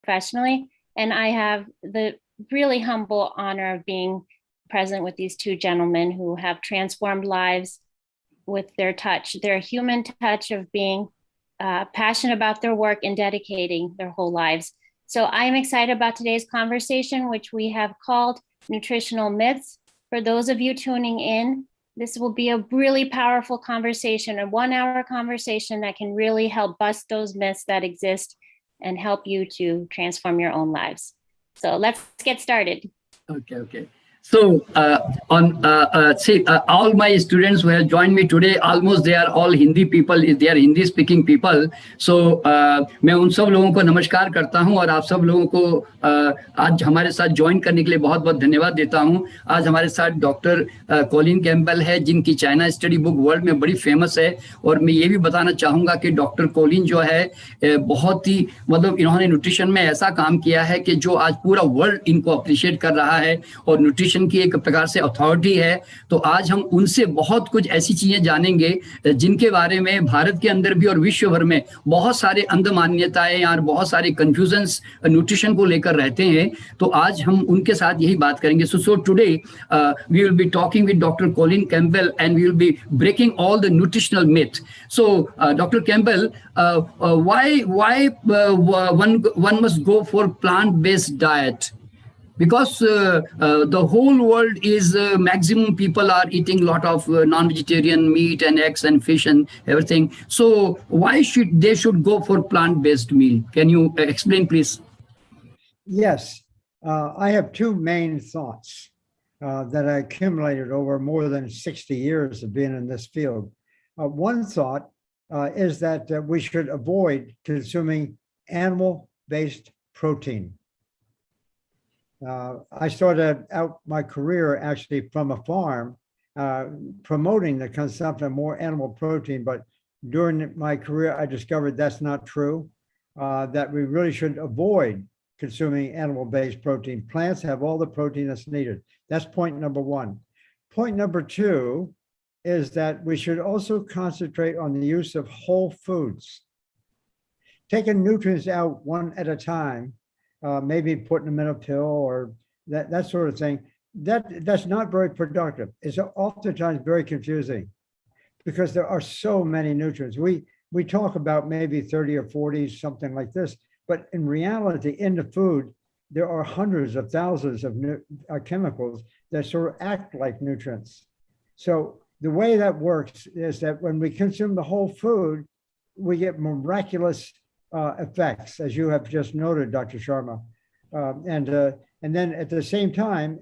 professionally. And I have the really humble honor of being present with these two gentlemen who have transformed lives with their touch, their human touch of being passionate about their work and dedicating their whole lives. So I am excited about today's conversation, which we have called Nutritional Myths. For those of you tuning in, this will be a really powerful conversation, a 1-hour conversation that can really help bust those myths that exist and help you to transform your own lives. So let's get started. Okay. So all my students who have joined me today, almost they are all Hindi people, they are Hindi speaking people. So मैं उन सब लोगों को नमस्कार करता हूं और आप सब लोगों को आज हमारे साथ ज्वाइन करने के लिए बहुत बहुत धन्यवाद देता हूं। आज हमारे साथ डॉक्टर कॉलिन कैम्बल है, जिनकी चाइना स्टडी बुक वर्ल्ड में बड़ी फेमस है। और मैं ये भी बताना चाहूँगा कि डॉक्टर कॉलिन जो है बहुत ही मतलब इन्होंने न्यूट्रिशन में ऐसा काम किया है कि जो आज पूरा वर्ल्ड इनको अप्रिशिएट कर रहा है और न्यूट्रिशन की एक प्रकार से अथॉरिटी है। तो आज हम उनसे बहुत कुछ ऐसी चीजें जानेंगे जिनके बारे में भारत के अंदर भी और विश्व भर में बहुत सारे अंध मान्यताएं और बहुत सारे कंफ्यूजन्स न्यूट्रिशन को लेकर रहते हैं। तो आज हम उनके साथ यही बात करेंगे। So today we will be talking with doctor Colin Campbell and we will be breaking all the nutritional myth. So doctor Campbell, why one must go for plant-based diet? Because the whole world is maximum people are eating a lot of non-vegetarian meat and eggs and fish and everything. So why should they go for plant-based meal? Can you explain, please? Yes, I have two main thoughts that I accumulated over more than 60 years of being in this field. One thought is that we should avoid consuming animal-based protein. I started out my career actually from a farm, promoting the consumption of more animal protein. But during my career, I discovered that's not true, that we really should avoid consuming animal-based protein. Plants have all the protein that's needed. That's point number one. Point number two is that we should also concentrate on the use of whole foods, taking nutrients out one at a time. Maybe putting them in a pill or that sort of thing. That's not very productive. It's oftentimes very confusing because there are so many nutrients. We talk about maybe 30 or 40, something like this, but in reality, in the food, there are hundreds of thousands of chemicals that sort of act like nutrients. So the way that works is that when we consume the whole food, we get miraculous effects, as you have just noted, Dr. Sharma. And then at the same time,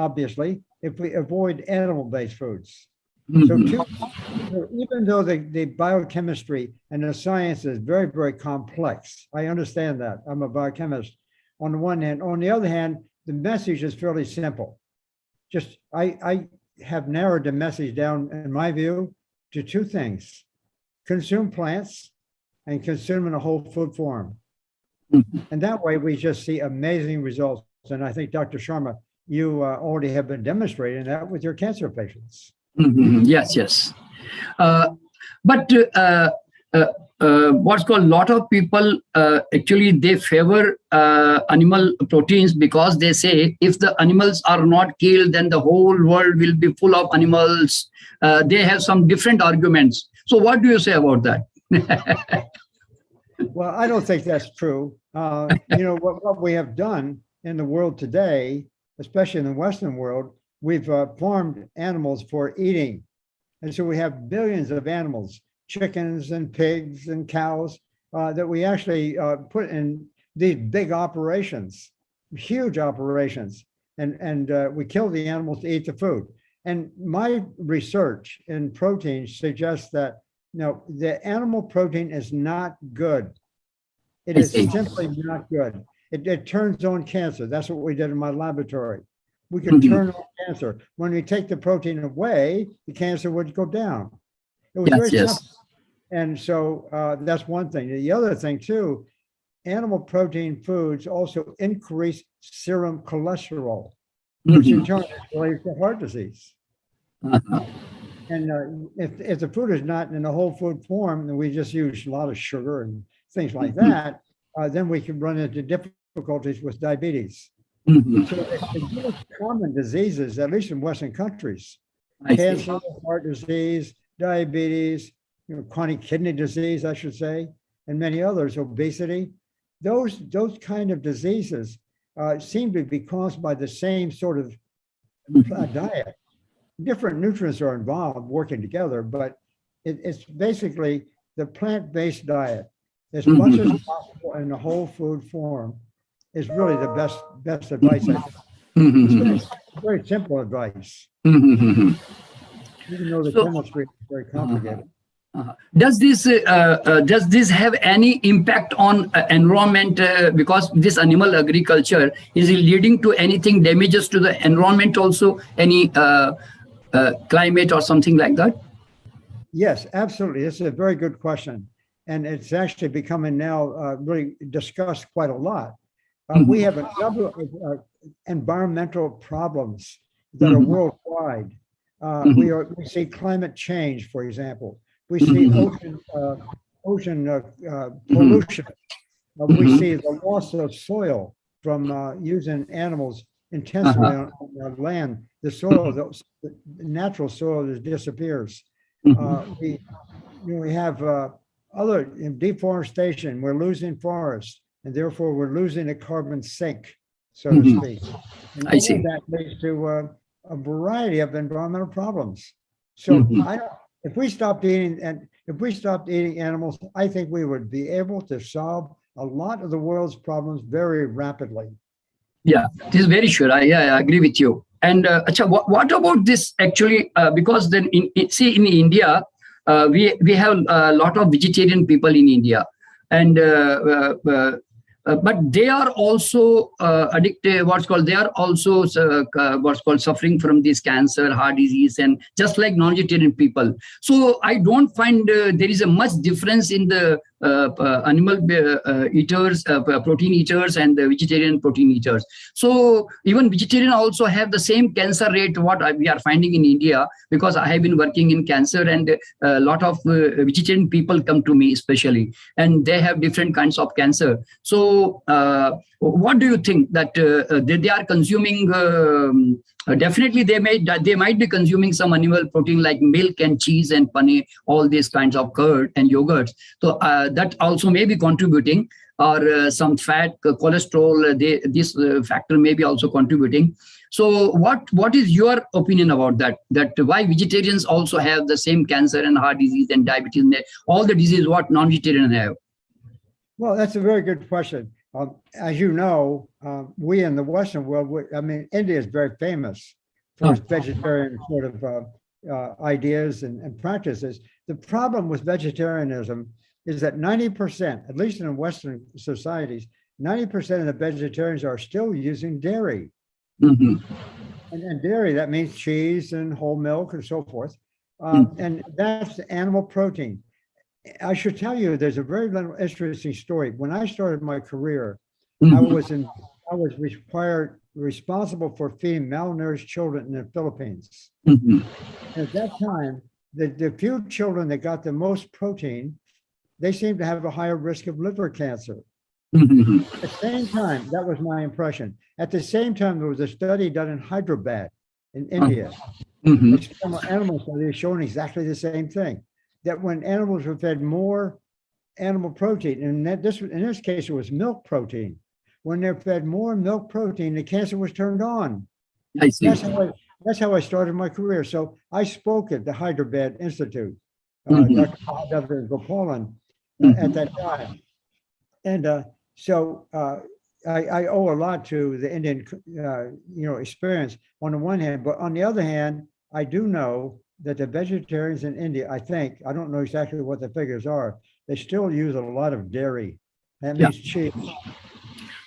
obviously, if we avoid animal-based foods. So even though the biochemistry and the science is very, very complex, I understand that. I'm a biochemist on the one hand. On the other hand, the message is fairly simple. Just I have narrowed the message down, in my view, to two things: consume plants and consume in a whole food form. And that way we just see amazing results. And I think, Dr. Sharma, you already have been demonstrating that with your cancer patients. Yes. But what's called, a lot of people actually they favor animal proteins because they say if the animals are not killed, then the whole world will be full of animals. They have some different arguments. So what do you say about that? Well, I don't think that's true. What we have done in the world today, especially in the Western world, we've farmed animals for eating. And so we have billions of animals, chickens and pigs and cows, that we actually put in these big operations, huge operations. And we kill the animals to eat the food. And my research in protein suggests that no, the animal protein is not good. It is simply not good. It turns on cancer. That's what we did in my laboratory. We could turn on cancer. When we take the protein away, the cancer would go down. It was very tough. And so that's one thing. The other thing too, animal protein foods also increase serum cholesterol, which in turn relates to heart disease. And if the food is not in a whole food form, and we just use a lot of sugar and things like that, then we can run into different difficulties with diabetes. Mhm. So it's really common diseases, at least in Western countries. I see. Cancer, heart disease, diabetes, chronic kidney disease, I should say, and many others, obesity. Those kind of diseases seem to be caused by the same sort of diet. Different nutrients are involved working together, but it's basically the plant-based diet, as much as possible in the whole food form, is really the best advice. I think. It's very simple advice, Mhm. even though the So, chemistry is very complicated. Does this have any impact on environment? Because this animal agriculture is it leading to anything damages to the environment also? Any climate or something like that? Yes, absolutely. This is a very good question, and it's actually becoming now really discussed quite a lot. We have a number of environmental problems that are worldwide. We see climate change, for example. We see ocean pollution. We see the loss of soil from using animals intensively on land. The soil, the natural soil, just disappears. We have other deforestation. We're losing forests, and therefore we're losing a carbon sink, so to speak. And I see. all of that leads to a variety of environmental problems. So if we stopped eating animals, I think we would be able to solve a lot of the world's problems very rapidly. Yeah, this is very sure. I agree with you. And acha, what about this actually? Because then in India, we have a lot of vegetarian people in India, and but they are also addicted. They are also suffering from this cancer, heart disease, and just like non-vegetarian people. So I don't find there is a much difference in the animal eaters, protein eaters, and the vegetarian protein eaters. So even vegetarian also have the same cancer rate what we are finding in India, because I have been working in cancer, and a lot of vegetarian people come to me especially, and they have different kinds of cancer. So what do you think that they are consuming? Definitely they might be consuming some animal protein like milk and cheese and paneer, all these kinds of curd and yogurts. So that also may be contributing, or some fat, cholesterol, this factor may be also contributing. So what is your opinion about that? That why vegetarians also have the same cancer and heart disease and diabetes, and all the disease what non-vegetarian have? Well, that's a very good question. As you know, we in the Western world, India is very famous for its vegetarian sort of ideas and practices. The problem with vegetarianism is that 90%, at least in Western societies, 90% of the vegetarians are still using dairy. And dairy, that means cheese and whole milk and so forth. And that's animal protein. I should tell you, there's a very interesting story. When I started my career, I was responsible for feeding malnourished children in the Philippines. At that time, the few children that got the most protein, they seemed to have a higher risk of liver cancer. At the same time, that was my impression. At the same time, there was a study done in Hyderabad, in India. Experimental animal study showing exactly the same thing. That when animals were fed more animal protein, and in this case, it was milk protein. When they're fed more milk protein, the cancer was turned on. I see. That's how I started my career. So I spoke at the Hyderabad Institute, Dr. Gopalan, at that time. And so I owe a lot to the Indian, experience on the one hand, but on the other hand, I do know that the vegetarians in India, I don't know exactly what the figures are, they still use a lot of dairy. That means cheese.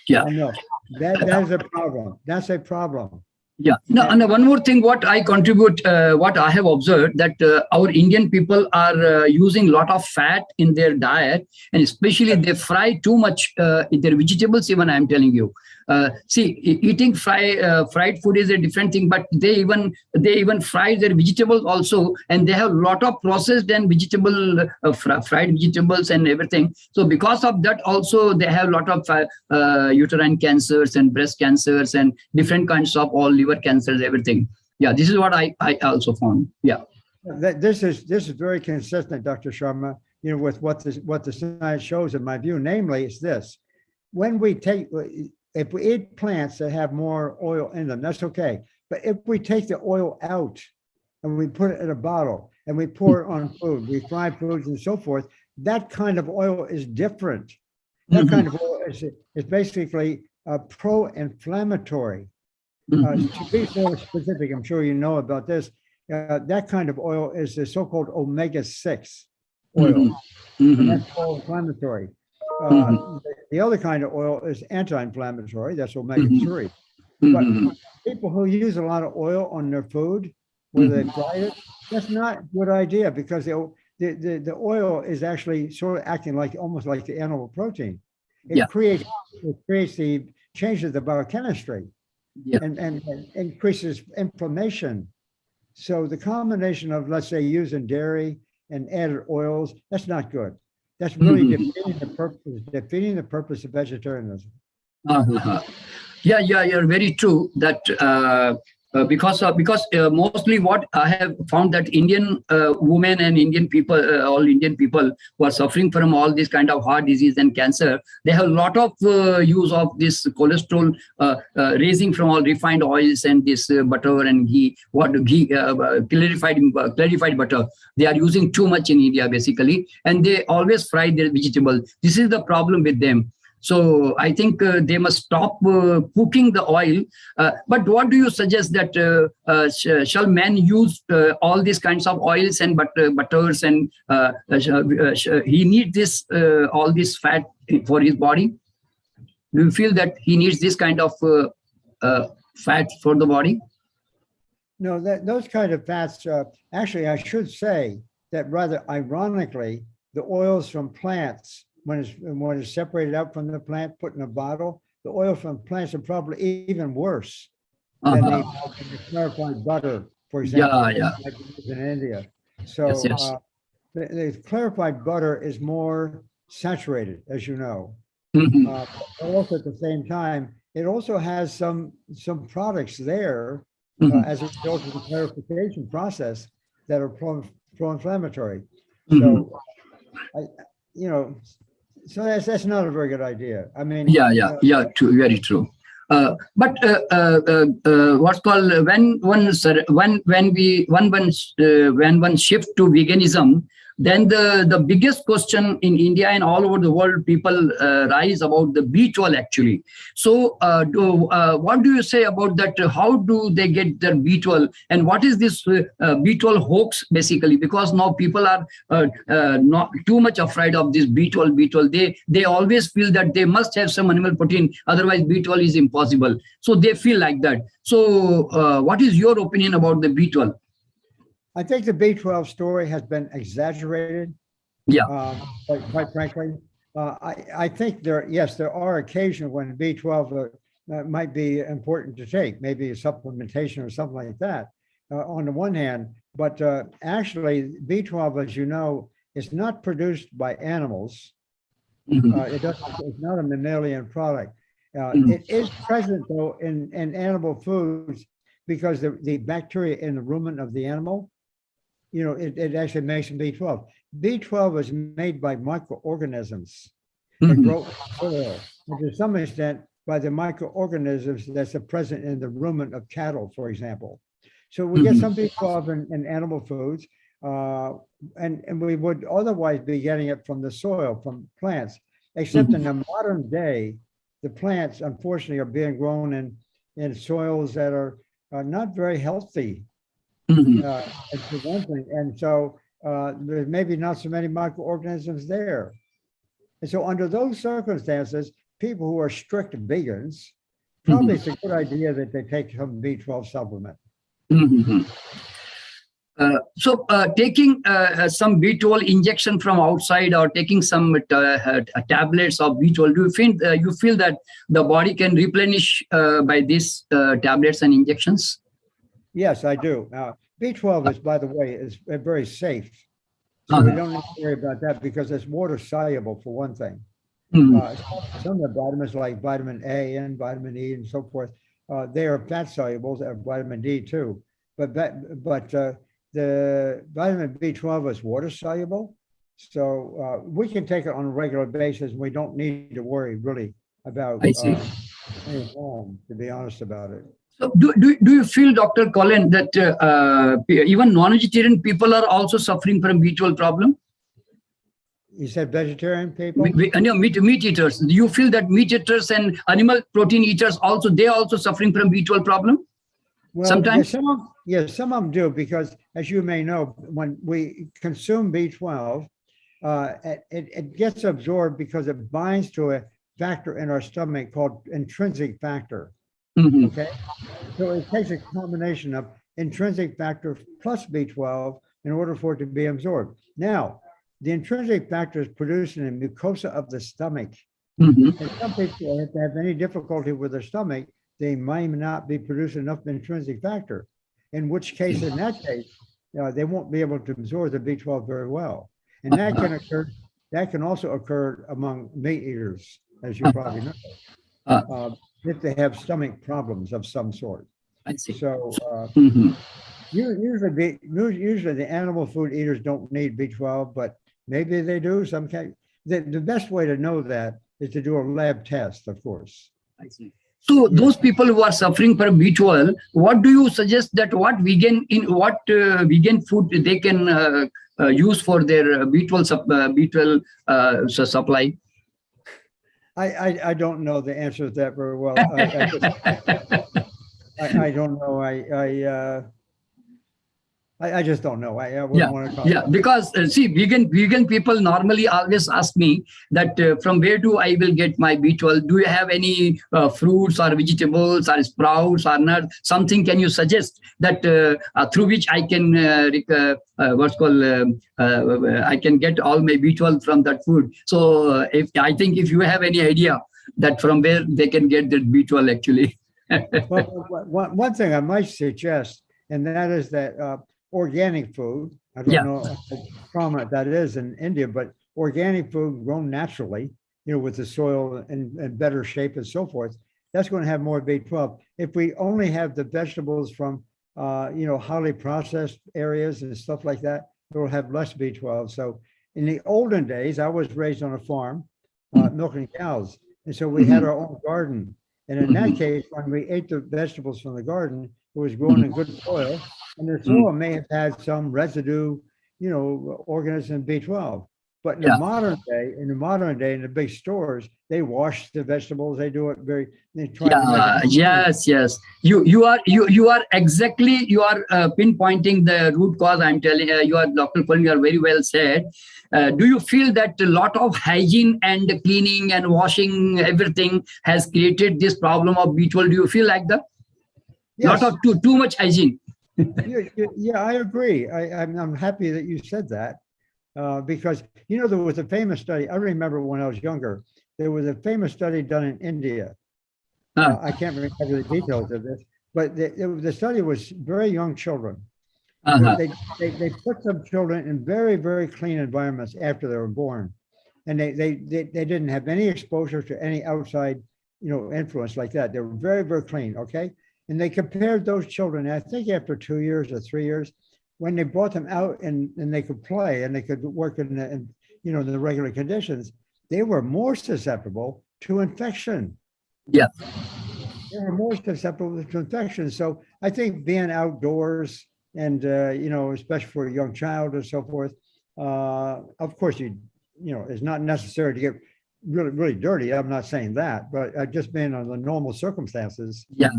Yeah. I know. That is a problem. That's a problem. Yeah. No, and one more thing, what I contribute, what I have observed that our Indian people are using a lot of fat in their diet, and especially they fry too much in their vegetables. Even I'm telling you, eating fried food is a different thing, but they even fry their vegetables also, and they have a lot of processed and vegetable fried vegetables and everything. So because of that, also they have a lot of uterine cancers and breast cancers and different kinds of all liver cancers, everything. Yeah, this is what I also found. Yeah. This is very consistent, Dr. Sharma, with what the science shows in my view. Namely, it's this: if we eat plants that have more oil in them, that's okay. But if we take the oil out and we put it in a bottle and we pour it on food, we fry foods and so forth, that kind of oil is different. That kind of oil is basically pro-inflammatory. To be more specific, I'm sure you know about this. That kind of oil is the so-called omega-6 oil, and that's pro-inflammatory. The other kind of oil is anti-inflammatory. That's omega-3. But people who use a lot of oil on their food, whether they fry it, that's not a good idea, because the oil is actually sort of acting like almost like the animal protein. It creates the changes the biochemistry and increases inflammation. So the combination of, let's say, using dairy and added oils, that's not good. That's really defeating the purpose of vegetarianism. Yeah, you're very true that because mostly what I have found that Indian women and Indian people, all Indian people who are suffering from all this kind of heart disease and cancer, they have a lot of use of this cholesterol raising from all refined oils and this butter and ghee, clarified butter. They are using too much in India basically, and they always fry their vegetables. This is the problem with them. So I think they must stop cooking the oil. But what do you suggest that shall men use all these kinds of oils and butters, and he needs this all this fat for his body? Do you feel that he needs this kind of fat for the body? No, those kind of fats, actually, I should say that rather ironically, the oils from plants, when it's separated out from the plant, put in a bottle, the oil from plants are probably even worse than the clarified butter, for example, in India. So the clarified butter is more saturated, as you know. But also at the same time, it also has some products there as a result of the clarification process that are pro-inflammatory. So, so that's not a very good idea. I mean, true, very true. But what's called when one shift to veganism, then the biggest question in India and all over the world, people rise about the B12 actually. So what do you say about that? How do they get their B12, and what is this B12 hoax basically? Because now people are not too much afraid of this B12. They always feel that they must have some animal protein, otherwise B12 is impossible. So they feel like that. So what is your opinion about the B12? I think the B12 story has been exaggerated. Quite frankly, I think there are occasions when B12 might be important to take, maybe a supplementation or something like that. On the one hand, but actually B12, as you know, is not produced by animals. It's not a mammalian product. It is present though in animal foods, because the bacteria in the rumen of the animal, it actually makes B12. B12 is made by microorganisms that grow in soil, and to some extent by the microorganisms that's present in the rumen of cattle, for example. So we get some B12 in animal foods, and we would otherwise be getting it from the soil, from plants, except in the modern day, the plants unfortunately are being grown in soils that are not very healthy. And so there's maybe not so many microorganisms there. And so under those circumstances, people who are strict vegans probably it's a good idea that they take some B12 supplement. Mhm. Taking some B12 injection from outside or taking some tablets of B12, do you feel that the body can replenish by these tablets and injections? Yes, I do. B12 is, by the way, is very safe. So we Uh-huh. don't need to worry about that because it's water soluble for one thing. Mhm. Some of the vitamins like vitamin A and vitamin E and so forth, they are fat solubles, and vitamin D too. But the vitamin B12 is water soluble. So we can take it on a regular basis. We don't need to worry really about I see. any harm, to be honest about it. So do you feel, Dr. Colin, that even non-vegetarian people are also suffering from B12 problem? You said vegetarian people? Meat eaters. Do you feel that meat eaters and animal protein eaters also, they also suffering from B12 problem? Well, Sometimes? some of them do, because as you may know, when we consume B12, it gets absorbed because it binds to a factor in our stomach called intrinsic factor. Mhm. Okay, so it takes a combination of intrinsic factor plus B12 in order for it to be absorbed. Now, the intrinsic factor is produced in the mucosa of the stomach. Mhm. And some people, if they have any difficulty with their stomach, they might not be producing enough intrinsic factor, in which case, in that case, they won't be able to absorb the B12 very well. And that can occur, that can also occur among meat eaters, as you probably know, Uh, if they have stomach problems of some sort. I see. So Mhm. usually the animal food eaters don't need B12, but maybe they do. The best way to know that is to do a lab test, of course. I see. So Yeah. those people who are suffering from B12, what do you suggest that what vegan food they can use for their B12 supply? I don't know the answer to that very well. I don't know. I just don't know. I wouldn't want to comment. Yeah, because see, vegan people normally always ask me that from where do I will get my B12? Do you have any fruits or vegetables or sprouts or nuts? Something can you suggest that through which I can I can get all my B12 from that food? So if you have any idea that from where they can get that B12 actually. Well, one thing I might suggest, and that is that organic food, I don't Yeah. know how prominent that is in India, but organic food grown naturally, with the soil in better shape and so forth, that's going to have more B12. If we only have the vegetables from, highly processed areas and stuff like that, it will have less B12. So in the olden days, I was raised on a farm, milking cows. And so we had our own garden. And in that case, when we ate the vegetables from the garden, it was grown in good soil. And the soil may have had some residue, organism B12. But in the modern day, in the big stores, they wash the vegetables. They do it they try to make it. Yes. You are pinpointing the root cause. I'm telling you are Dr. Colin, you are very well said. Do you feel that a lot of hygiene and cleaning and washing everything has created this problem of B12? Do you feel like that? Yes. Lot of too much hygiene. Yeah, I agree. I'm happy that you said that. Because, there was a famous study. I remember when I was younger, there was a famous study done in India. I can't remember the details of this, but the study was very young children. They put some children in very, very clean environments after they were born. And they didn't have any exposure to any outside, influence like that. They were very, very clean. Okay. And they compared those children, I think after 2 years or 3 years, when they brought them out and they could play and they could work in the regular conditions, they were more susceptible to infection. Yeah. They were more susceptible to infection. So I think being outdoors and, especially for a young child or so forth, of course, it's not necessary to get really, really dirty. I'm not saying that, but just being under normal circumstances. Yeah.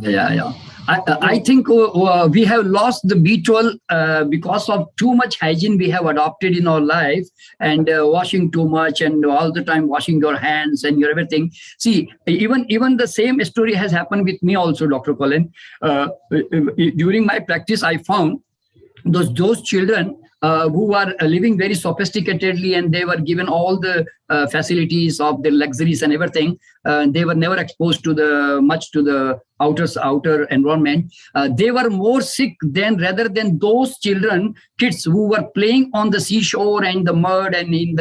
I think we have lost the B12 because of too much hygiene we have adopted in our life, and washing too much and all the time washing your hands and your everything. See, even the same story has happened with me also, Dr. Colin. During my practice, I found those children who are living very sophisticatedly, and they were given all the facilities of the luxuries and everything. They were never exposed to the outer environment. They were more sick rather than those kids who were playing on the seashore and the mud and in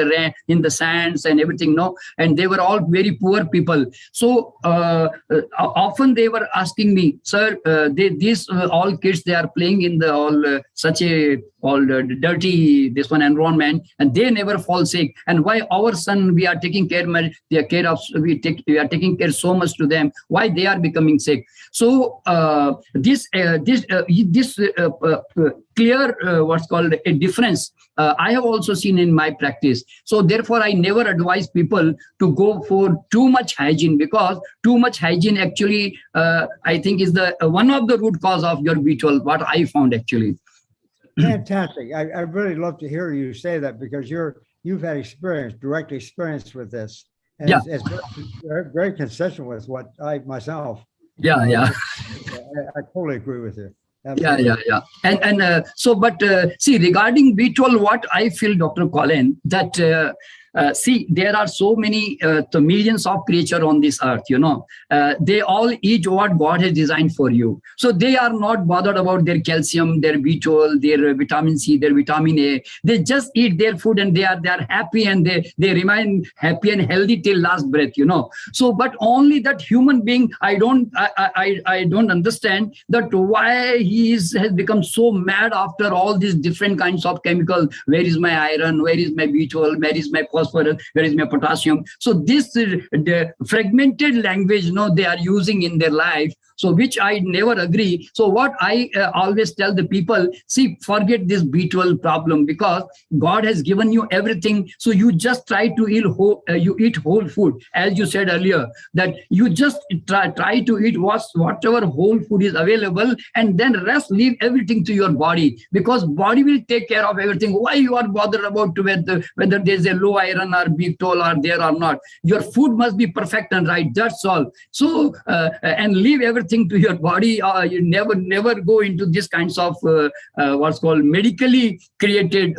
the sands and everything. No, and they were all very poor people. So often they were asking me, sir, these all kids, they are playing in the such a dirty environment, and they never fall sick. And why our son, we are taking care we are taking care so much to them, why they are becoming sick? So this clear what's called a difference I have also seen in my practice. So therefore I never advise people to go for too much hygiene, because too much hygiene actually I think is the one of the root cause of your B12, what I found actually. Fantastic. I really love to hear you say that, because you've had direct experience with this. And Yeah. it's very consistent with what I myself. Yeah. I totally agree with you. Absolutely. Yeah. And so, but see, regarding B12, what I feel, Dr. Colin, that see, there are so many the millions of creatures on this earth, they all eat what God has designed for you. So they are not bothered about their calcium, their B12, their vitamin C, their vitamin A. They just eat their food, and they are happy, and they remain happy and healthy till last breath, So, but only that human being, I don't understand that why he has become so mad after all these different kinds of chemicals. Where is my iron? Where is my B12? Where is my phosphorus, where is my potassium? So this the fragmented language, they are using in their life. So which I never agree. So what I always tell the people, see, forget this B12 problem, because God has given you everything. So you just try to eat whole food. As you said earlier, that you just try to eat whatever whole food is available, and then rest, leave everything to your body, because body will take care of everything. Why you are bothered about whether there's a low iron or B12 or there or not? Your food must be perfect and right. That's all. So and leave everything to your body. You never go into this kinds of what's called medically created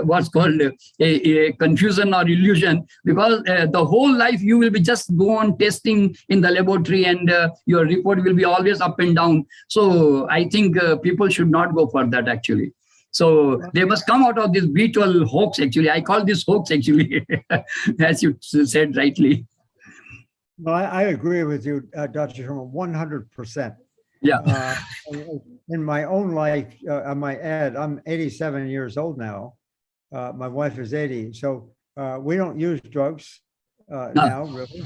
what's called a confusion or illusion, because the whole life you will be just go on testing in the laboratory, and your report will be always up and down. So I think people should not go for that actually. So they must come out of this B12 hoax actually. I call this hoax actually, as you said rightly. Well, I agree with you, Dr. Sharma, 100%. Yeah. In my own life, I might add, I'm 87 years old now. My wife is 80. So we don't use drugs now, really.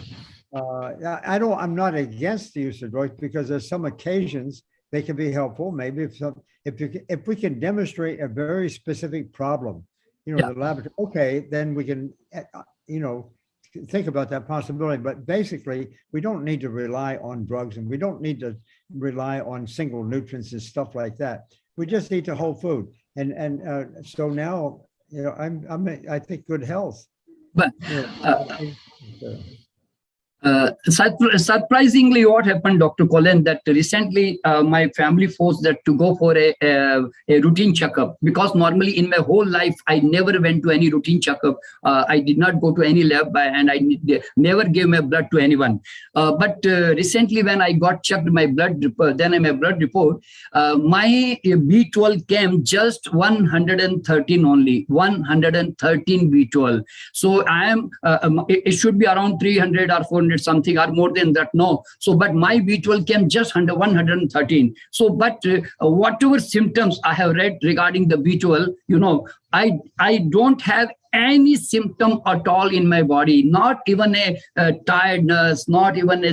I'm not against the use of drugs, because there's some occasions they can be helpful. Maybe if we can demonstrate a very specific problem, the laboratory, okay, then we can, think about that possibility. But basically, we don't need to rely on drugs, and we don't need to rely on single nutrients and stuff like that. We just eat the whole food, and so now, I think good health. But surprisingly, what happened, Dr. Colin, that recently my family forced that to go for a routine checkup, because normally in my whole life I never went to any routine checkup. I did not go to any lab, and I never gave my blood to anyone. But recently, when I got checked my blood report, my B12 came just 113 only, 113 B12. So I am it should be around 300 or 400 something, or more than that. No. So, but my B12 came just under 113. So, but whatever symptoms I have read regarding the B12, I don't have any symptom at all in my body, not even a tiredness, not even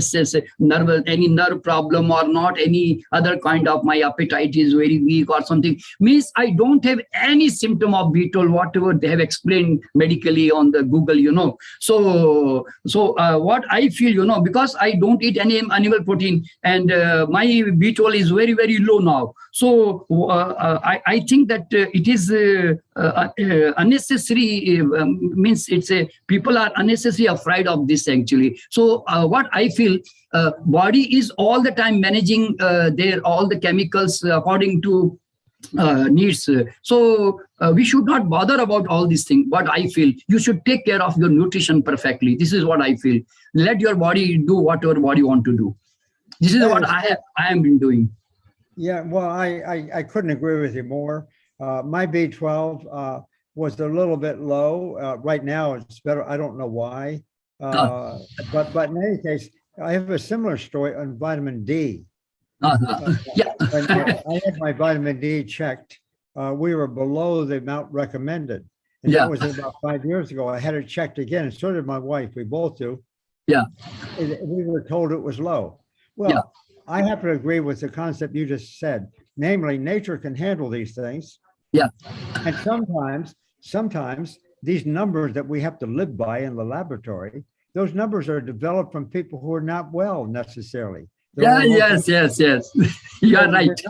any nerve problem, or not any other kind of my appetite is very weak or something. Means I don't have any symptom of B12, whatever they have explained medically on the Google, So what I feel, because I don't eat any animal protein, and my B12 is very, very low now. So I think that it is unnecessary. Means people are unnecessarily afraid of this actually. So what I feel, body is all the time managing all the chemicals according to needs. So we should not bother about all these things. What I feel, you should take care of your nutrition perfectly. This is what I feel. Let your body do whatever body want to do. This is what I have been doing. Yeah, well, I couldn't agree with you more. My B12 was a little bit low. Right now it's better. I don't know why. But in any case, I have a similar story on vitamin D. Yeah. When I had my vitamin D checked, we were below the amount recommended. And that was about 5 years ago. I had it checked again, and so did my wife. We both do. Yeah. We were told it was low. Well, I happen to agree with the concept you just said. Namely, nature can handle these things. Yeah. And sometimes these numbers that we have to live by in the laboratory, those numbers are developed from people who are not well necessarily. Yes. You are right.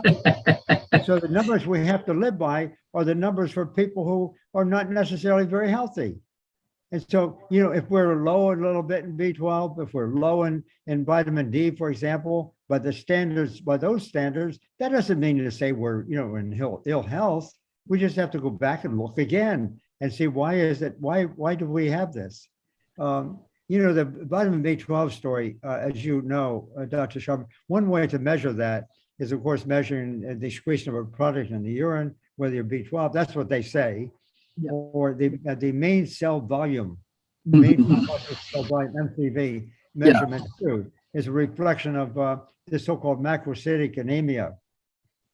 So the numbers we have to live by are the numbers for people who are not necessarily very healthy. And so, if we're low a little bit in B12, if we're low in vitamin D, for example, by those standards, that doesn't mean to say we're, in ill health. We just have to go back and look again and see why do we have this? The vitamin B12 story, as you know, Dr. Sharma, one way to measure that is, of course, measuring the excretion of a product in the urine, whether you're B12, that's what they say, or the main cell volume, cell volume, MCV measurement too, is a reflection of the so-called macrocytic anemia.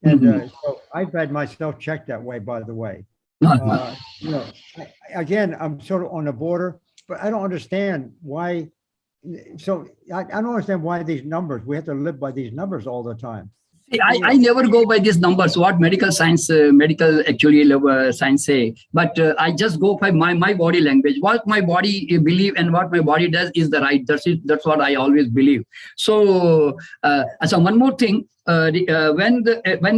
And so I've had myself checked that way, by the way. Again, I'm sort of on the border, but I don't understand why. So I don't understand why these numbers, we have to live by these numbers all the time. I never go by these numbers, what medical science say, but I just go by my body language. What my body believe and what my body does is the right. That's what I always believe. So one more thing. When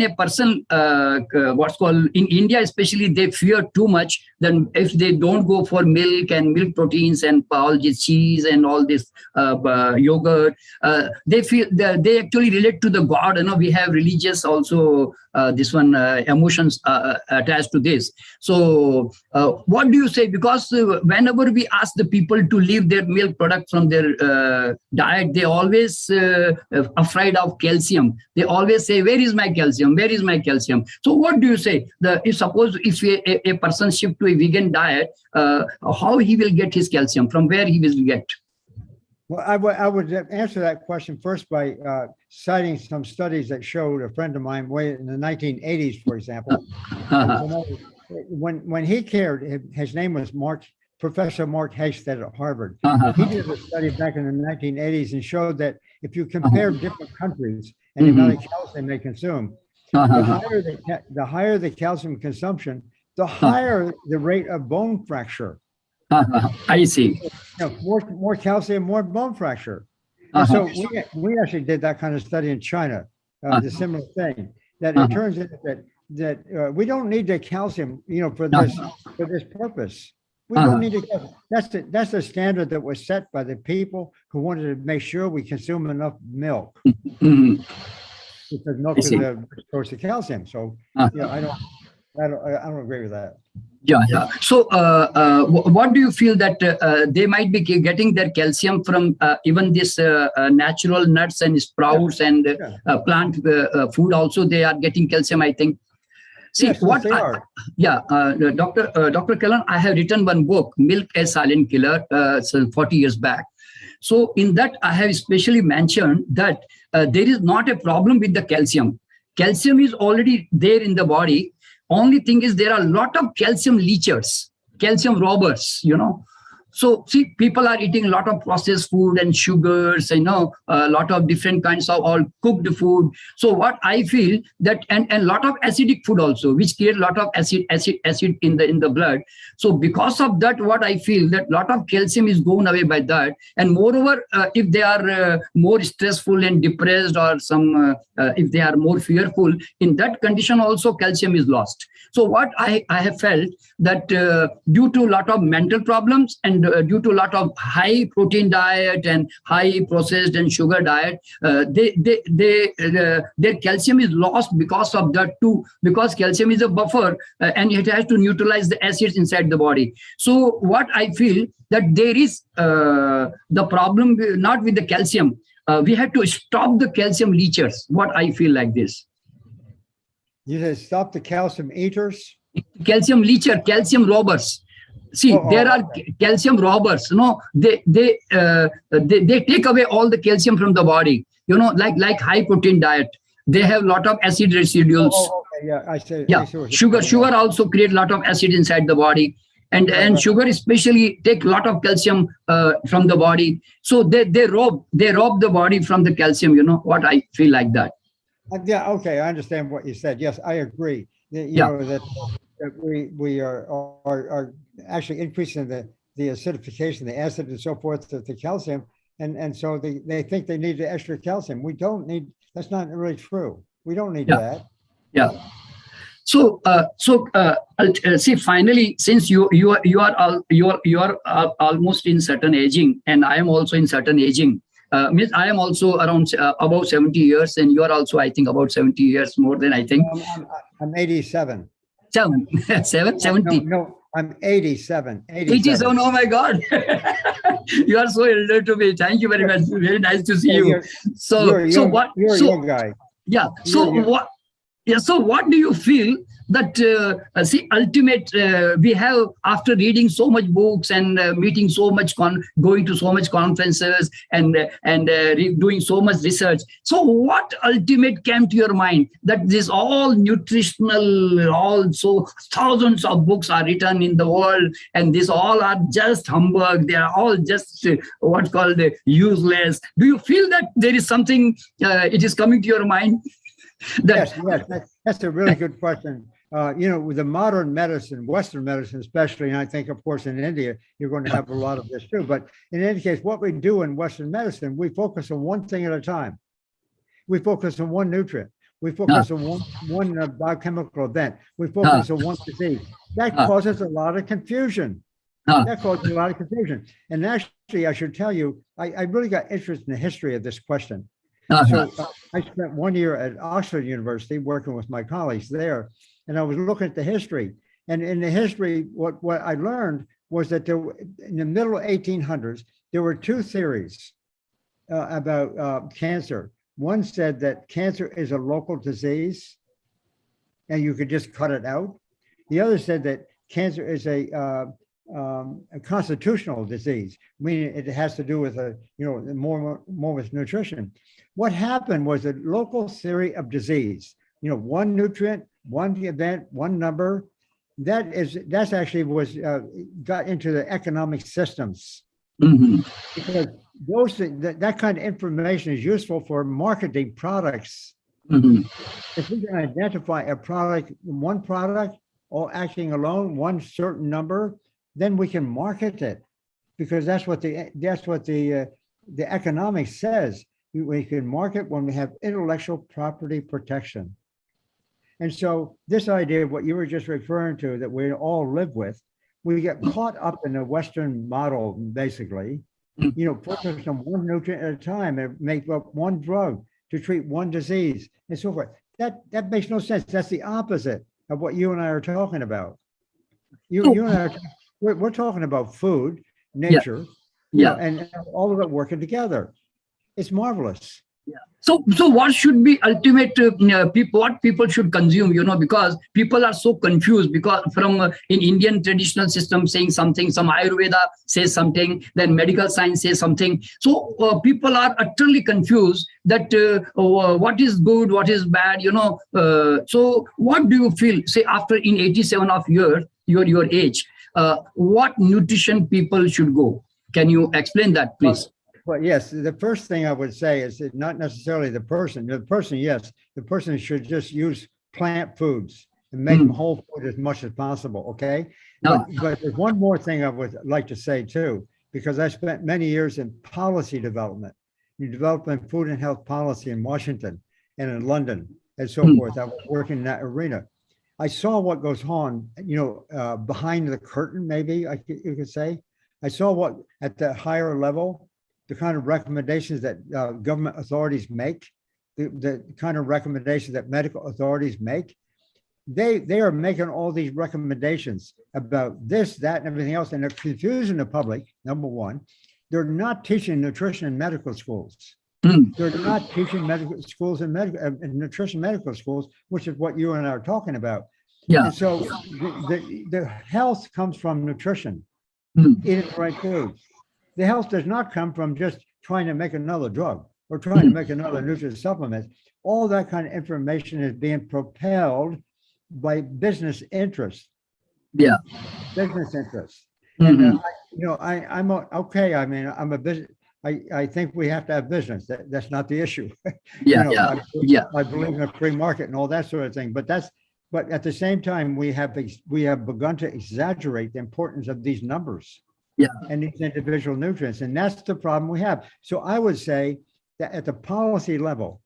a person, what's called in India, especially, they fear too much. Then if they don't go for milk and milk proteins and all this cheese and all this yogurt, they feel they actually relate to the God. We have religious also emotions attached to this. So what do you say? Because whenever we ask the people to leave their milk product from their diet, they always afraid of calcium. They always say, where is my calcium? Where is my calcium? So what do you say? If a person shift to a vegan diet, how he will get his calcium? From where he will get? Well, I would answer that question first by citing some studies that showed a friend of mine way in the 1980s, for example. When he cared, his name was Professor Mark Hastad at Harvard. He did a study back in the 1980s and showed that if you compare different countries and the amount of calcium they consume, the higher the calcium consumption, the higher the rate of bone fracture. I see. More calcium, more bone fracture. And so we actually did that kind of study in China, the similar thing. That it turns out that we don't need the calcium, for this purpose. We don't need it. That's the standard that was set by the people who wanted to make sure we consume enough milk. Because milk is a source of calcium. So I don't agree with that. Yeah. So what do you feel that they might be getting their calcium from even this natural nuts and sprouts and plant food also? They are getting calcium, I think. See, yes, what they are. Dr. Kallan, I have written one book, Milk a Silent Killer, 40 years back. So in that, I have especially mentioned that there is not a problem with the calcium. Calcium is already there in the body. Only thing is there are a lot of calcium leachers. calcium robbers, So see, people are eating a lot of processed food and sugars, a lot of different kinds of all cooked food. So what I feel that, and a lot of acidic food also, which create a lot of acid in the blood. So because of that, what I feel that a lot of calcium is gone away by that. And moreover, if they are more stressful and depressed, or if they are more fearful, in that condition also calcium is lost. So what I have felt that due to a lot of mental problems and due to a lot of high protein diet and high processed and sugar diet, their calcium is lost because of that too, because calcium is a buffer and it has to neutralize the acids inside the body. So what I feel that there is the problem not with the calcium. We have to stop the calcium leechers. What I feel like this. You said stop the calcium eaters? Calcium leecher, calcium robbers. See, there are calcium robbers. They take away all the calcium from the body. Like high protein diet. They have a lot of acid residuals. Okay, yeah, I see. Yeah, sugar also create a lot of acid inside the body, and sugar especially take a lot of calcium from the body. So they rob the body from the calcium. What I feel like that. Yeah, okay, I understand what you said. Yes, I agree. That we are actually increasing the acidification, the acid and so forth, the calcium, and so they think they need the extra calcium. We don't need. That's not really true. We don't need that. Yeah. So see, finally, since you are almost in certain aging, and I am also in certain aging. Means I am also around about 70 years, and you are also, I think, about 70 years more than I think. I'm 87. 70? No, I'm 87. 87. Oh my God. You are so elder to me. Thank you very much. Very nice to see you. You're a young guy. Yeah. So what? Yeah. So what do you feel that ultimate we have, after reading so much books and meeting so much, going to so much conferences and doing so much research, so what ultimate came to your mind that this all nutritional, also thousands of books are written in the world, and these all are just humbug, they are all just what's called useless? Do you feel that there is something it is coming to your mind? Yes, that's a really good question. With the modern medicine, Western medicine especially, and I think, of course, in India, you're going to have a lot of this too. But in any case, what we do in Western medicine, we focus on one thing at a time. We focus on one nutrient. We focus on one biochemical event. We focus on one disease. That causes a lot of confusion. That causes a lot of confusion. And actually, I should tell you, I really got interested in the history of this question. So I spent 1 year at Oxford University working with my colleagues there, and I was looking at the history. And in the history, what I learned was that in the middle of 1800s, there were two theories about cancer. One said that cancer is a local disease, and you could just cut it out. The other said that cancer is a constitutional disease, meaning it has to do with more with nutrition. What happened was a local theory of disease. One nutrient, one event, one number. That's actually was got into the economic systems. Mm-hmm. Because that kind of information is useful for marketing products. Mm-hmm. If we can identify a product, one product, or acting alone, one certain number, then we can market it, because that's what the economics says. We can market when we have intellectual property protection. And so this idea of what you were just referring to, that we all live with, we get caught up in the Western model, basically, focus on one nutrient at a time and make up one drug to treat one disease and so forth. That makes no sense. That's the opposite of what you and I are talking about. You and I we're talking about food, nature, and all of it working together. It's marvelous. Yeah. So what should be ultimate? What people should consume? Because people are so confused. Because from in Indian traditional system saying something, some Ayurveda says something, then medical science says something. So people are utterly confused that what is good, what is bad. So what do you feel? Say after in 87 of your age. what nutrition people should go? Can you explain that, please? Well, yes, the first thing I would say is that not necessarily the person. The person, yes, the person should just use plant foods and make them whole food as much as possible, okay? No. But there's one more thing I would like to say too, because I spent many years in policy development, in developing food and health policy in Washington and in London and so forth. I was working in that arena. I saw what goes on, behind the curtain, maybe you could say. I saw what at the higher level, the kind of recommendations that government authorities make, the kind of recommendations that medical authorities make. They are making all these recommendations about this, that, and everything else, and they're confusing the public, number one. They're not teaching nutrition in medical schools. They're not teaching medical schools and nutrition medical schools, which is what you and I are talking about. Yeah. And so the health comes from nutrition, eating the right foods. The health does not come from just trying to make another drug or trying to make another nutrient supplement. All that kind of information is being propelled by business interests. Yeah. Business interests. And I'm okay. I mean, I'm a business. I think we have to have business. That's not the issue. Yeah. I believe in a free market and all that sort of thing. But at the same time, we have begun to exaggerate the importance of these numbers. Yeah. And these individual nutrients. And that's the problem we have. So I would say that at the policy level,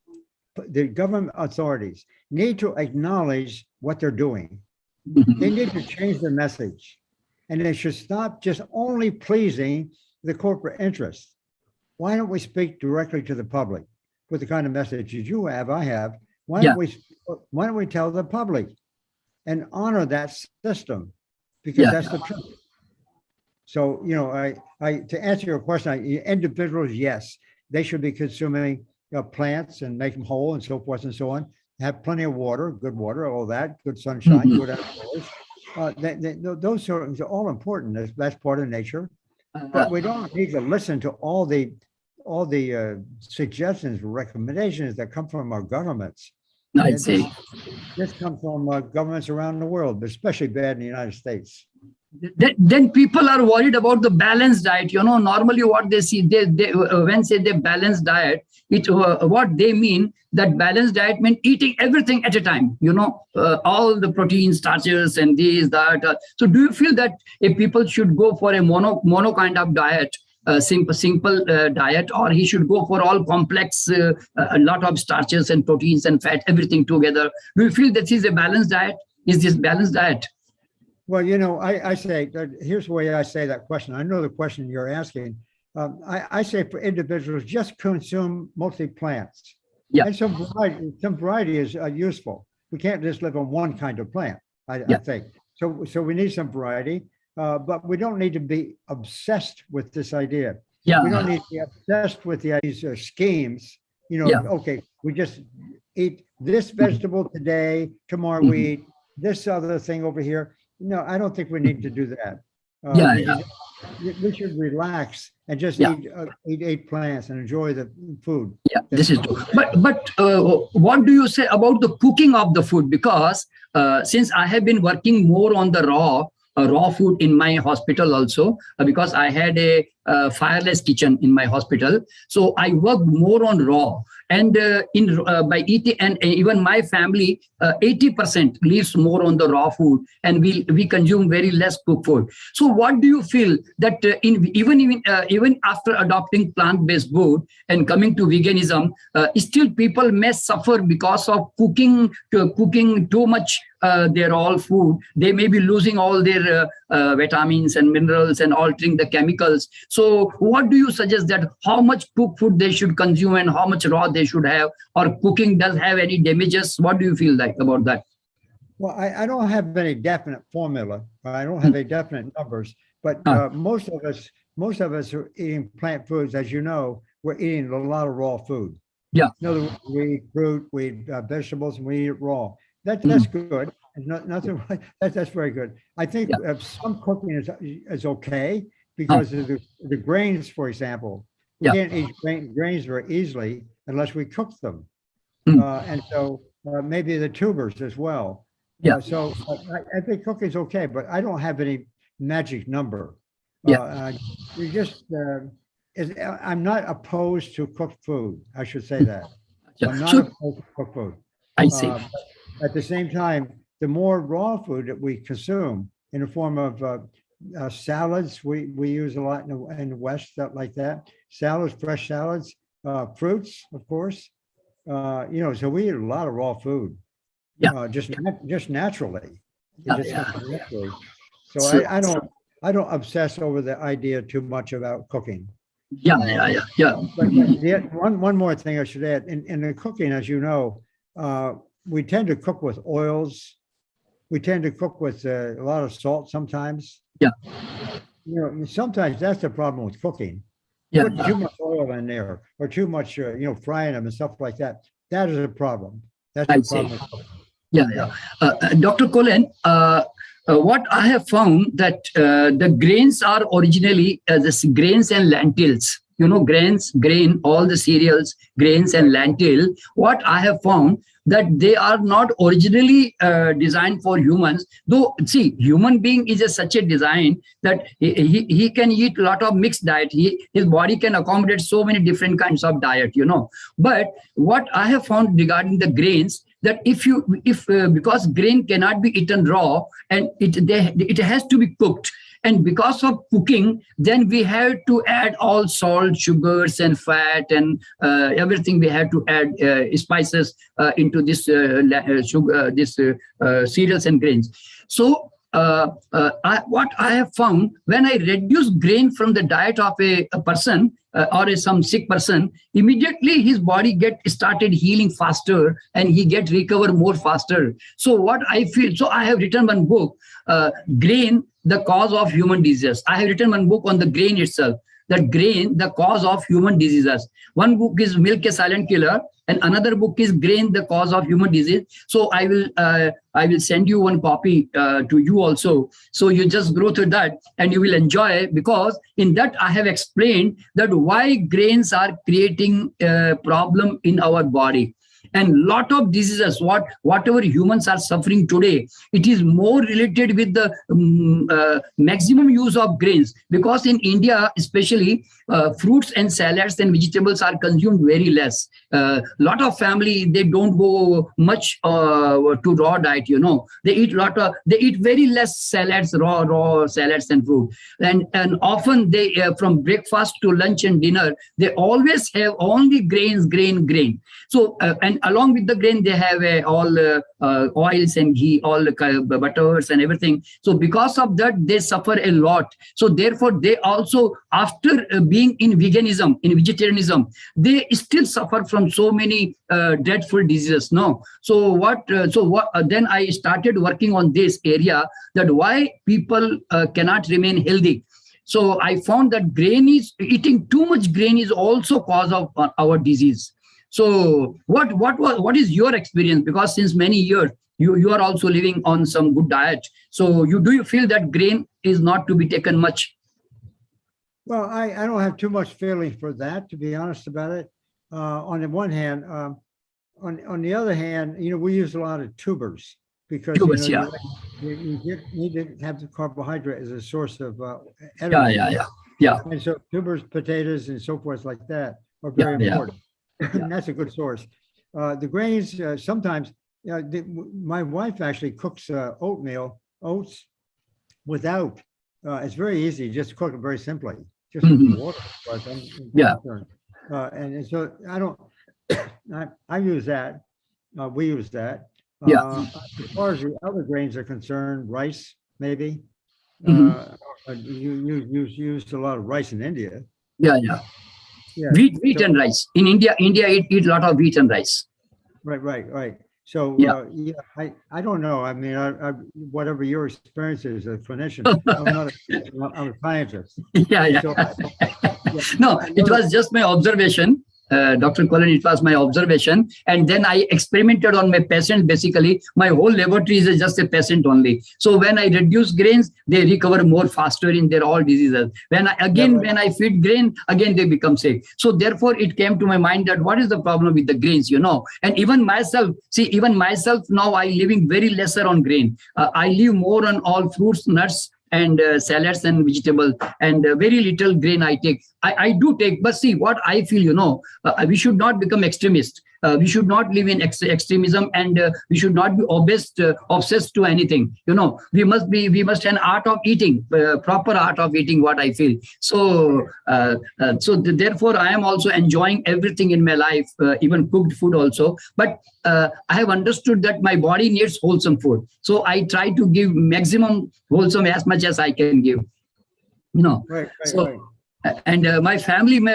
the government authorities need to acknowledge what they're doing. They need to change their message. And they should stop just only pleasing the corporate interests. Why don't we speak directly to the public with the kind of messages you have, I have? Why don't we tell the public and honor that system? Because that's the truth. So, to answer your question, individuals, yes, they should be consuming plants and make them whole and so forth and so on. Have plenty of water, good water, all that, good sunshine, good outdoors. Those sort of things are all important. That's part of nature. But we don't need to listen to all the suggestions, recommendations that come from our governments. I see. This comes from governments around the world, but especially bad in the United States. Then people are worried about the balanced diet. Normally what they see, they when say they balanced diet, what they mean that balanced diet means eating everything at a time. All the protein, starches, and this, that. So do you feel that if people should go for a mono kind of diet, simple diet, or he should go for all complex, a lot of starches and proteins and fat, everything together? Do you feel this is a balanced diet? Is this balanced diet? Well, I say, here's the way I say that question. I know the question you're asking. I say for individuals, just consume mostly plants. Yeah. And some variety is useful. We can't just live on one kind of plant, I think. So we need some variety, but we don't need to be obsessed with this idea. Yeah. We don't need to be obsessed with these schemes. Okay, we just eat this vegetable today, tomorrow we eat this other thing over here. No, I don't think we need to do that. We should relax and just eat plants and enjoy the food. Yeah, this is true. But what do you say about the cooking of the food? Because since I have been working more on the raw food in my hospital also, because I had a fireless kitchen in my hospital, so I worked more on raw. And by eating, and even my family, 80% lives more on the raw food, and we consume very less cooked food. So what do you feel that even after adopting plant-based food and coming to veganism, still people may suffer because of cooking too much their all food? They may be losing all their vitamins and minerals and altering the chemicals. So what do you suggest, that how much cooked food they should consume and how much raw they should have, or cooking does have any damages? What do you feel like about that? Well, I don't have any definite formula. I don't have any definite numbers, but most of us are eating plant foods. As you know, we're eating a lot of raw food. Yeah. In other words, we eat fruit, we eat vegetables, and we eat it raw. That's good. Nothing. That's very good. I think some cooking is okay because of the grains, for example. We can't eat grains very easily unless we cook them, and so maybe the tubers as well. Yeah. So I think cooking's okay, but I don't have any magic number. Yeah. You just, I'm not opposed to cooked food. I should say that. Yeah. I'm not So opposed to cooked food. I see. But at the same time, the more raw food that we consume in the form of salads, we use a lot in the West, stuff like that. Salads, fresh salads, fruits, of course. So we eat a lot of raw food. Yeah. Just naturally. It Yeah, just yeah. comes naturally. So So- I don't obsess over the idea too much about cooking. Yeah. But one more thing I should add, in the cooking, as you know, we tend to cook with oils. We tend to cook with a lot of salt sometimes. Yeah. Sometimes that's the problem with cooking. Yeah. Put too much oil in there or too much, frying them and stuff like that. That is a problem. That's I the see. problem with cooking. Yeah. Dr. Colin, what I have found that the grains are originally this grains and lentils. Grain, all the cereals, grains and lentil. What I have found that they are not originally designed for humans. Though, see, human being is such a design that he can eat a lot of mixed diet. His body can accommodate so many different kinds of diet. But what I have found regarding the grains, that because grain cannot be eaten raw and it has to be cooked. And because of cooking, then we have to add all salt, sugars, and fat, and everything. We have to add spices into this cereals and grains. So what I have found, when I reduce grain from the diet of a person or some sick person, immediately his body started healing faster and he recover more faster. So what I feel, so I have written one book, Grain, the Cause of Human Diseases. I have written one book on the grain itself, that grain, the cause of human diseases. One book is Milk, a Silent Killer, and another book is Grain, the Cause of Human Disease. So I will send you one copy to you also. So you just go through that and you will enjoy, because in that I have explained that why grains are creating a problem in our body. And lot of diseases, whatever humans are suffering today, it is more related with the maximum use of grains. Because in India, especially, fruits and salads and vegetables are consumed very less. Lot of family, they don't go much to raw diet. They eat very less salads, raw salads and fruit. And often they from breakfast to lunch and dinner, they always have only grain. So and along with the grain, they have all oils and ghee, all the butters and everything. So because of that, they suffer a lot. So therefore, they also, after being in veganism, in vegetarianism, they still suffer from so many dreadful diseases. No. So then I started working on this area, that why people cannot remain healthy. So I found that eating too much grain is also cause of our disease. So what is your experience? Because since many years, you are also living on some good diet. So do you feel that grain is not to be taken much? Well, I don't have too much feeling for that, to be honest about it. On the one hand, on the other hand, we use a lot of tubers, because you need to have the carbohydrate as a source of energy. Yeah. And so tubers, potatoes, and so forth like that are very important. And that's a good source. The grains, sometimes, my wife actually cooks oats without, it's very easy, just cook it very simply, just with water. And so I use that, we use that. As far as the other grains are concerned, rice, maybe. You use a lot of rice in India. Yeah. Wheat and rice. In India eat a lot of wheat and rice. Right. So I don't know. I mean, whatever your experience is as a clinician, I'm a scientist. No, it was just my observation. Dr. Colin, it was my observation. And then I experimented on my patient. Basically, my whole laboratory is just a patient only. So when I reduce grains, they recover more faster in their all diseases. When I feed grain, again, they become sick. So therefore, it came to my mind that what is the problem with the grains, And even myself, now I living very lesser on grain. I live more on all fruits, nuts, and salads and vegetables, and very little grain I take. I do take, but see what I feel, we should not become extremists. We should not live in extremism, and we should not be obsessed to anything. We must have an art of eating, proper art of eating, what I feel. So therefore I am also enjoying everything in my life, even cooked food also. But I have understood that my body needs wholesome food. So I try to give maximum wholesome as much as I can give. Right. And my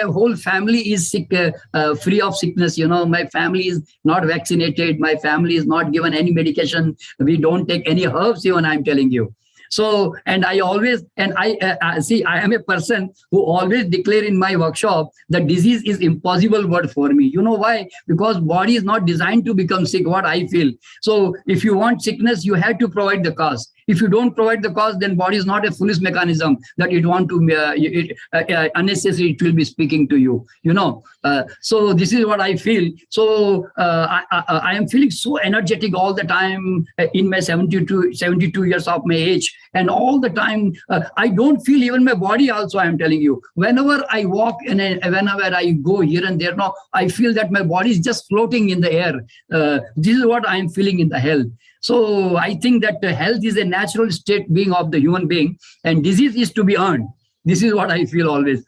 whole family is sick, free of sickness. My family is not vaccinated. My family is not given any medication. We don't take any herbs, even, I'm telling you. So, and I always, and I am a person who always declare in my workshop that disease is impossible word for me. You know why? Because body is not designed to become sick, what I feel. So if you want sickness, you have to provide the cause. If you don't provide the cause, then body is not a foolish mechanism that it want to, unnecessary, it will be speaking to you, So this is what I feel. So I am feeling so energetic all the time in my 72 years of my age. And all the time, I don't feel even my body also, I am telling you. Whenever I walk and whenever I go here and there, I feel that my body is just floating in the air. This is what I am feeling in the health. So I think that health is a natural state being of the human being, and disease is to be earned. This is what I feel always.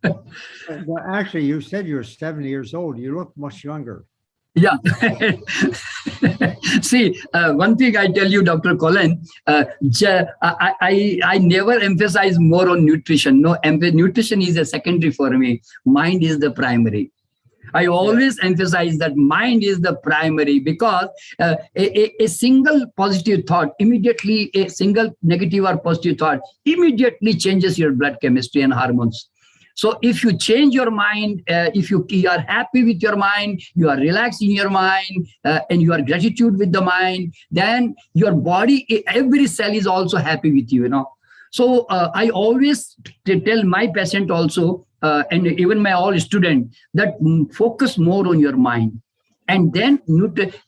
Well, actually, you said you're 70 years old. You look much younger. Yeah. See, one thing I tell you, Dr. Colin, I never emphasize more on nutrition. No, nutrition is a secondary for me. Mind is the primary. I always emphasize that mind is the primary, because a single positive thought, immediately a single negative or positive thought immediately changes your blood chemistry and hormones. So if you change your mind, if you are happy with your mind, you are relaxed in your mind, and you are gratitude with the mind, then your body, every cell is also happy with you, So I always tell my patient also, and even my all student, that focus more on your mind. And then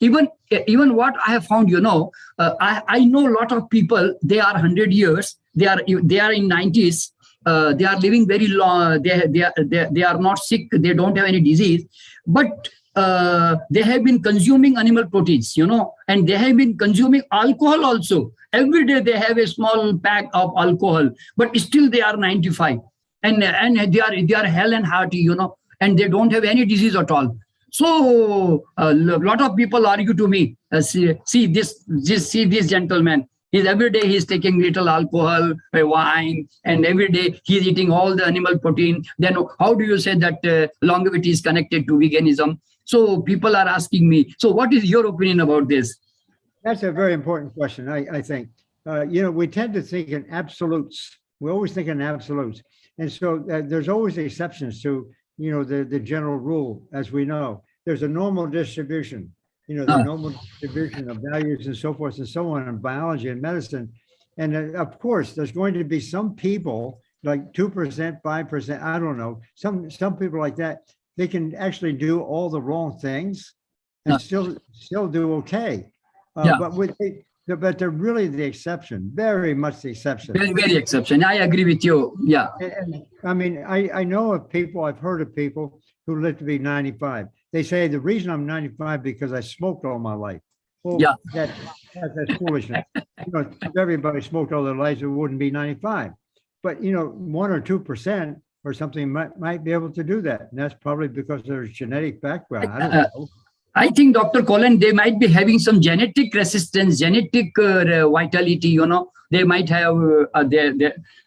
even what I have found, I know a lot of people, they are 100 years, they are in 90s, they are living very long, they are not sick, they don't have any disease, but they have been consuming animal proteins, and they have been consuming alcohol also. Every day they have a small pack of alcohol, but still they are 95, and they are hell and hearty, and they don't have any disease at all. So a lot of people argue to me, see this gentleman. Every day he's taking little alcohol, wine, and every day he's eating all the animal protein. Then how do you say that longevity is connected to veganism? So people are asking me, so what is your opinion about this? That's a very important question, I think. We tend to think in absolutes. We always think in absolutes. And so there's always exceptions to, the general rule, as we know. There's a normal distribution, the normal distribution of values and so forth and so on in biology and medicine. And of course, there's going to be some people, like 2%, 5%, I don't know, some people like that, they can actually do all the wrong things and still do okay. But they're really the exception, very much the exception. Very, very exception. I agree with you. Yeah. And I mean, I know of people, I've heard of people who live to be 95. They say the reason I'm 95 because I smoked all my life. Well, yeah. That's foolishness. If everybody smoked all their lives, it wouldn't be 95. But 1 or 2% or something might be able to do that. And that's probably because of their genetic background. I don't know. I think, Dr. Colin, they might be having some genetic resistance, genetic vitality. They might have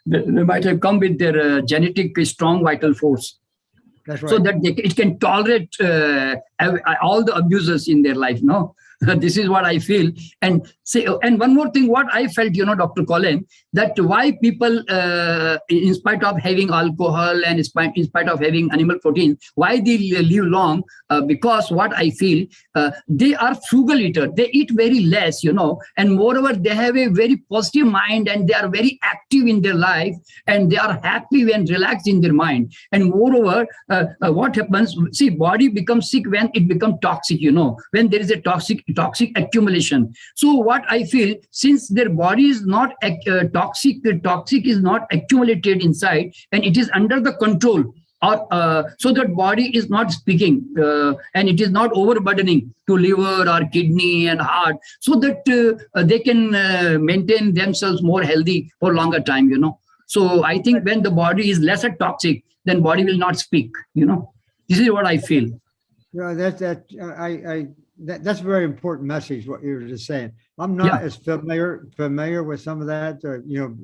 they might have come with their genetic strong vital force. That's right. So that it can tolerate all the abuses in their life. This is what I feel. And one more thing, what I felt, Dr. Colin, that why people, in spite of having alcohol and in spite of having animal protein, why they live long? Because what I feel, they are frugal eater. They eat very less, and moreover, they have a very positive mind and they are very active in their life and they are happy and relaxed in their mind. And moreover, what happens, body becomes sick when it becomes toxic, when there is a toxic toxic accumulation. So what I feel, since their body is not toxic, the toxic is not accumulated inside, and it is under the control, or so that body is not speaking, and it is not overburdening to liver or kidney and heart, so that they can maintain themselves more healthy for longer time, you know. So I think when the body is lesser toxic, then body will not speak, you know. This is what I feel. Yeah, that's a very important message, what you were just saying. I'm not as familiar with some of that,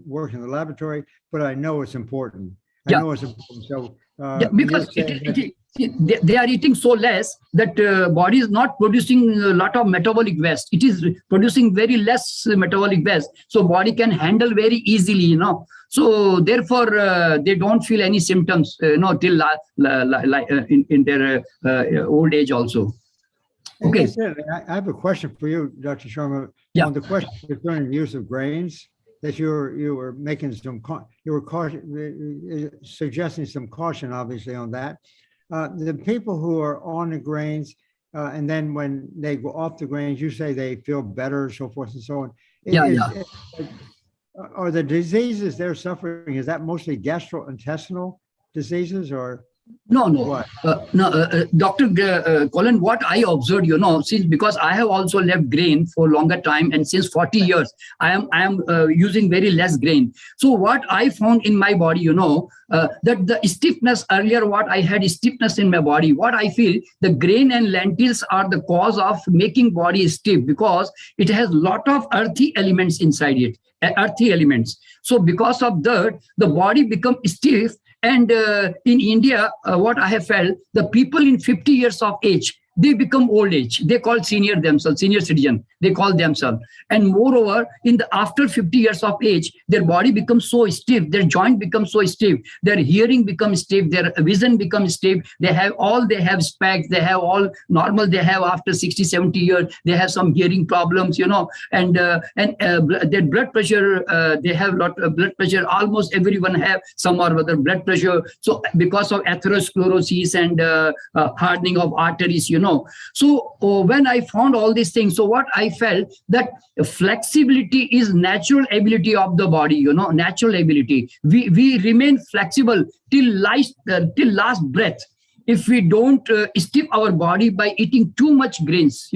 work in the laboratory, but I know it's important. I know it's important. So because they are eating so less that body is not producing a lot of metabolic waste. It is producing very less metabolic waste, so body can handle very easily, you know. So therefore they don't feel any symptoms, till in their old age also. Okay. I have a question for you, Dr. Sharma. Yeah. On the question concerning the use of grains, that you were making suggesting some caution, obviously, on that. The people who are on the grains, and then when they go off the grains, you say they feel better, so forth and so on. Are the diseases they're suffering, is that mostly gastrointestinal diseases, or? No, Dr. Colin, what I observed, because I have also left grain for longer time, and since 40 years, I am using very less grain. So what I found in my body, that the stiffness earlier, what I had stiffness in my body, what I feel, the grain and lentils are the cause of making body stiff, because it has lot of earthy elements inside it, earthy elements. So because of that, the body becomes stiff. And in India, what I have felt, the people in 50 years of age, they become old age. They call senior citizen, they call themselves. And moreover, after 50 years of age, their body becomes so stiff, their joint becomes so stiff, their hearing becomes stiff, their vision becomes stiff. They have specs, they have all normal, they have after 60, 70 years, they have some hearing problems, and their blood pressure, they have lot of blood pressure. Almost everyone have some or other blood pressure. So because of atherosclerosis and hardening of arteries, So when I found all these things, so what I felt, that flexibility is natural ability of the body, natural ability. We remain flexible till last breath. If we don't stiff our body by eating too much grains,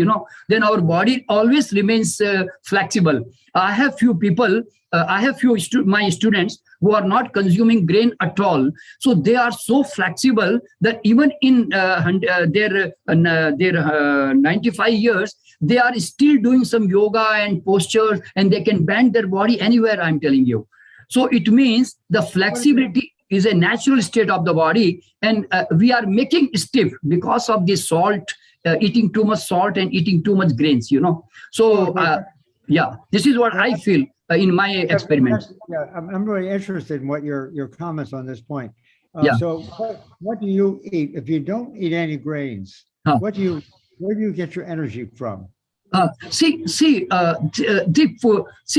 then our body always remains flexible. I have few people, my students who are not consuming grain at all. So they are so flexible that even in their 95 years, they are still doing some yoga and postures, and they can bend their body anywhere, I'm telling you. So it means the flexibility is a natural state of the body, and we are making stiff because of the salt, eating too much salt and eating too much grains, So this is what I feel in my experiments. I'm really interested in what your comments on this point. So what do you eat if you don't eat any grains? Where do you get your energy from? See,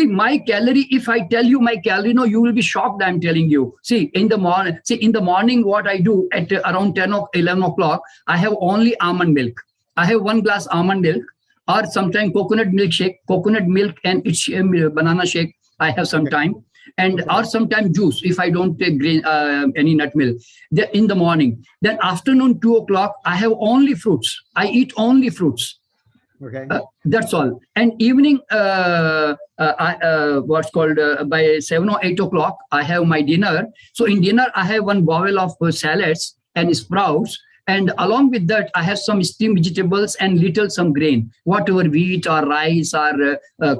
my calorie, if I tell you my calorie, you will be shocked, I'm telling you. See, in the morning, what I do at around 10 or 11 o'clock, I have only almond milk. I have 1 glass almond milk, or sometimes coconut milk and it's banana shake. I have some time, and or sometimes juice if I don't take any nut milk. In the morning, then afternoon 2 o'clock, I have only fruits. I eat only fruits. Okay, that's all. And evening, what's called by 7 or 8 o'clock, I have my dinner. So in dinner, I have 1 bowl of salads and sprouts. And along with that, I have some steamed vegetables and some grain, whatever wheat or rice or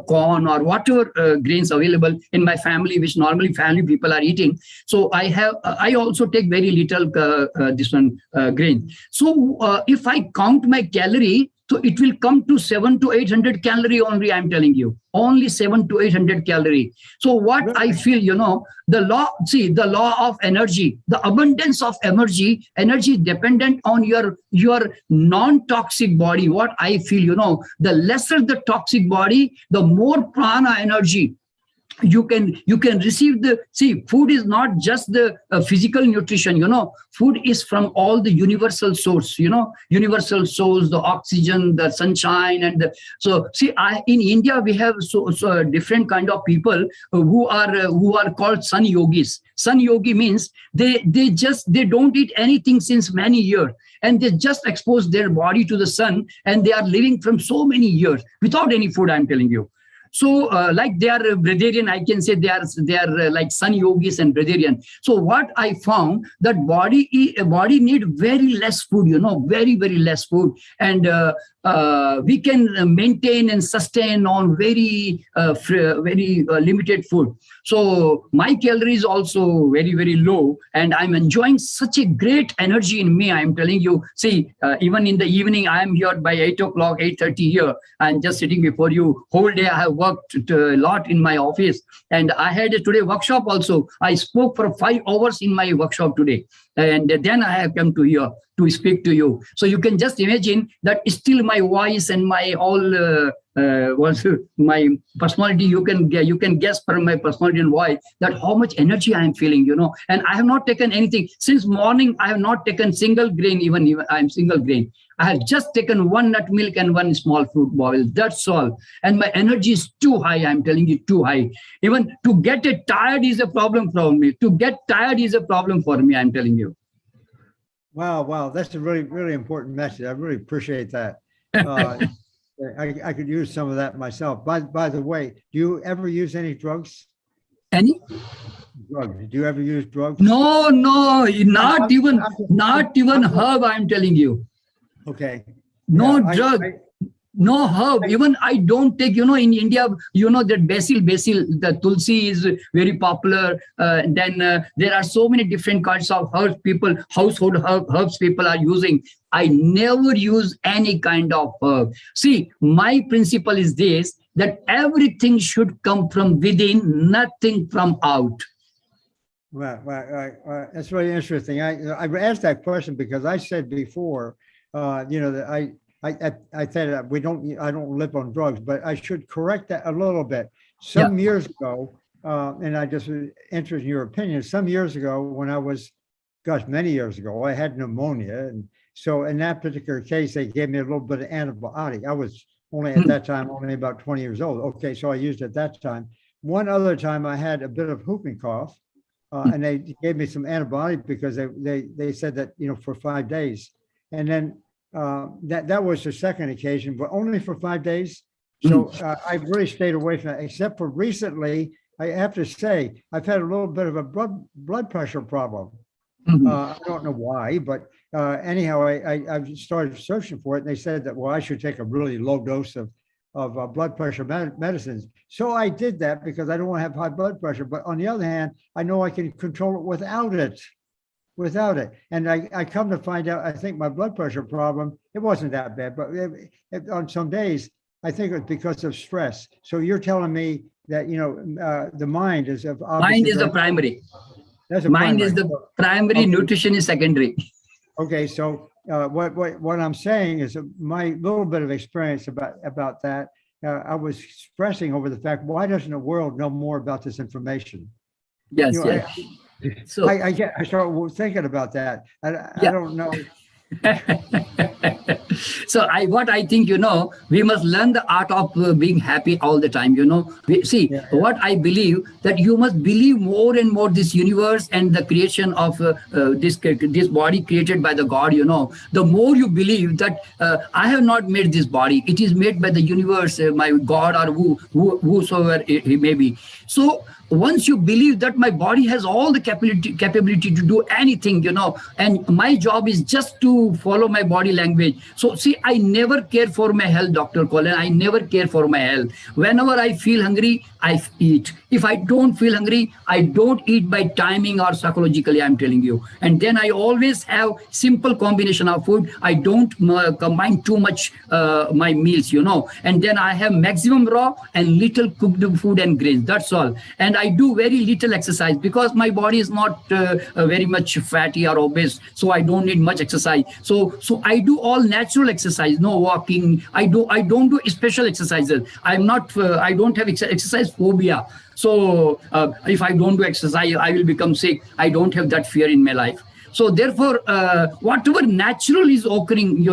corn or whatever grains available in my family, which normally family people are eating. So I also take very little grain. So if I count my calorie, so it will come to 700 to 800 calorie only, I'm telling you. Only 700 to 800 calorie. So what I feel, the law of energy, the abundance of energy dependent on your non-toxic body. What I feel, the lesser the toxic body, the more prana energy you can receive the, see, food is not just the physical nutrition, food is from all the universal source, universal source, the oxygen, the sunshine, and so see, in India we have so different kind of people who are called sun yogis. Sun yogi means they don't eat anything since many years, and they just expose their body to the sun, and they are living from so many years without any food, I'm telling you. So like they are breatharian, I can say they are like sun yogis and breatharian. So what I found, that body need very less food, very, very less food. And we can maintain and sustain on very limited food. So my calories also very, very low, and I'm enjoying such a great energy in me. I'm telling you, see, even in the evening, I am here by 8 o'clock, 8:30 here. I'm just sitting before you. Whole day I have worked a lot in my office, and I had today workshop also. I spoke for 5 hours in my workshop today, and then I have come to here to speak to you. So you can just imagine that still my voice and my all my personality, you can guess from my personality and voice that how much energy I am feeling, and I have not taken anything since morning. I have not taken single grain, even I am single grain. I have just taken 1 nut milk and 1 small fruit bowl. That's all. And my energy is too high. I'm telling you, too high. Even to get it tired is a problem for me. To get tired is a problem for me, I'm telling you. Wow. That's a really, really important message. I really appreciate that. I could use some of that myself. By the way, do you ever use any drugs? Any? Drugs. Do you ever use drugs? No, not even herb, I'm telling you. Okay. No drug. No herb. Even I don't take, in India, that basil, the tulsi is very popular. Then there are so many different kinds of herbs household herbs people are using. I never use any kind of herb. See, my principle is this, that everything should come from within, nothing from out. Right. That's really interesting. I asked that question because I said before, that I said I don't live on drugs, but I should correct that a little bit. Some years ago, and I just interested in your opinion. Some years ago, when I was, many years ago, I had pneumonia, and so in that particular case, they gave me a little bit of antibiotic. I was only at that time only about 20 years old. Okay, so I used it at that time. One other time, I had a bit of whooping cough, and they gave me some antibiotic because they said that for 5 days. And then that was the second occasion, but only for 5 days. So I've really stayed away from that, except for recently. I have to say, I've had a little bit of a blood pressure problem. I don't know why, but anyhow, I've started searching for it, and they said that, well, I should take a really low dose of blood pressure medicines. So I did that because I don't want to have high blood pressure. But on the other hand, I know I can control it without it. And I come to find out, I think my blood pressure problem, it wasn't that bad, but on some days, I think it's because of stress. So you're telling me that, the mind is of mind is the primary. That's mind is the primary, okay. Nutrition is secondary. Okay, so what I'm saying is my little bit of experience about that. I was stressing over the fact, why doesn't the world know more about this information? Yes, So I started thinking about that. I don't know. So what I think, we must learn the art of being happy all the time. What I believe, that you must believe more and more this universe and the creation of this body created by the God. The more you believe that I have not made this body, it is made by the universe, my God, or whosoever he may be. So once you believe that my body has all the capability to do anything, and my job is just to follow my body language. So see, I never care for my health, Dr. Colin. I never care for my health. Whenever I feel hungry, I eat. If I don't feel hungry, I don't eat by timing or psychologically, I'm telling you. And then I always have simple combination of food. I don't combine too much my meals, and then I have maximum raw and little cooked food and grains. That's all. And I do very little exercise because my body is not very much fatty or obese, so I don't need much exercise. So I do all natural exercise, no walking. I don't do special exercises. I don't have exercise phobia. So if I don't do exercise, I will become sick. I don't have that fear in my life. So therefore, whatever natural is occurring,